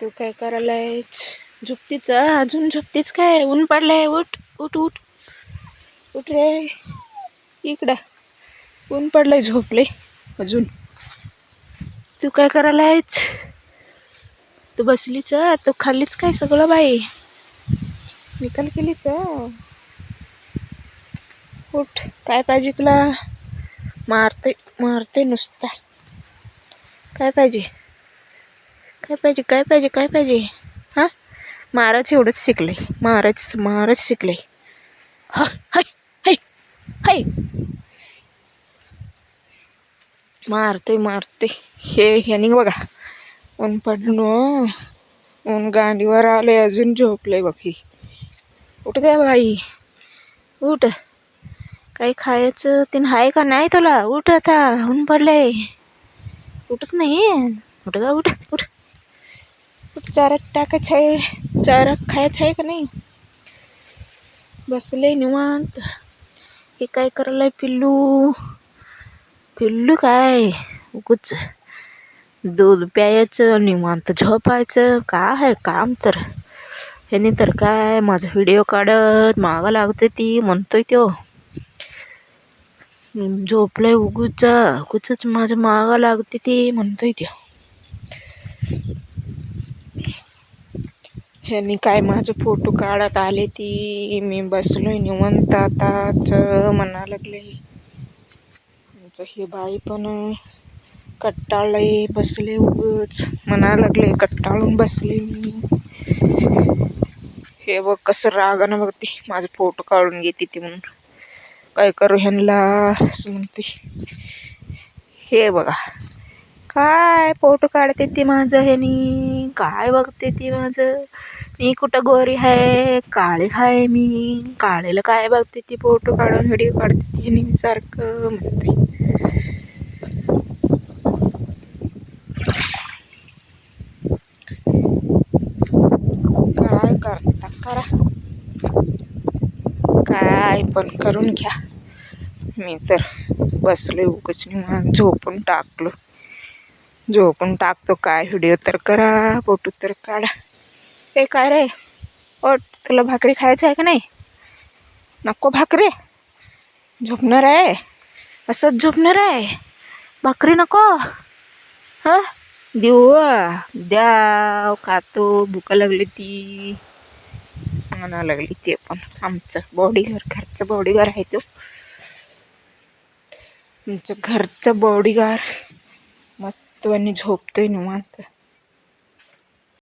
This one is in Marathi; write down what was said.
तू काय करायलाय? झोपतीच अजून झोपतीच काय? ऊन पडलंय. उठ उठ उठ उठ रे. इकडं ऊन पडलंय. झोपले अजून. तू काय करायलायच? तू बसलीच? तू खाल्लीच काय सगळं बाई? निकाल केलीच? उठ. काय पाहिजे तुला? मारते मारते नुसता. काय पाहिजे? काय पाहिजे? काय पाहिजे? काय पाहिजे? हा, मारायचं एवढंच शिकले. मारच शिकले. हा, हाय हाय हाय. मारते. हे ह्यानी बघा ऊन पडलं. ऊन गांडीवर आले. अजून झोपले बघ ही. उठ काय बाई, उठ. काही खायचं ते हाय का नाही तुला? उठ आता. ऊन पडलंय. उठत नाही. उठ का? उठ उठ उठ. चारा टाकायचं आहे. चारा खायचं आहे का नाही? बसले निवांत. हे काय करायलाय पिल्लू? पिल्लू काय उगच दूध प्यायचं, निवांत झोपायचं. काय आहे काम तर? ह्यानी तर काय माझा व्हिडिओ काढत मागं लागते ती म्हणतोय त्यो. झोपलंय उगूच माझ्या मागं लागते ती म्हणतोय त्यो. ह्यानी काय माझं फोटो काढत आले ती. मी बसलोय निवांत आताच म्हणा लागले. आमचं हे बाई पण कट्टाळलंय. बसले उगच म्हणा लागले. कट्टाळून बसले मी. हे बघ कसं रागानं बघते. माझा फोटो काढून घेते ती म्हणून. काय करू ह्यांना असं म्हणते. हे बघा काय फोटो काढते ती माझं. ह्यानी काय बघते ती माझं. मी कुठं गोरी आहे? काळी आहे मी. काळीला काय बघते ती? फोटो काढून व्हिडिओ काढते ती ह्यानी सारखं म्हणते. काय करता करा. काय पण करून घ्या. मी तर बसले उगाच निवांत. झोपून टाकतो. काय व्हिडिओ तर करा, फोटो तर काढा. ते काय रे? ओट, तुला भाकरी खायचं आहे का नाही? नको भाकरी? झोपणार आहे? असंच झोपणार आहे? भाकरी नको? हा, देऊ द्या. खातो. भूक लागली ती म्हणा लागली. ते पण आमचं घरचं बॉडीगार आहे तो. आमचं घरचं बॉडीगार मस्त आणि झोपतोय निवांत.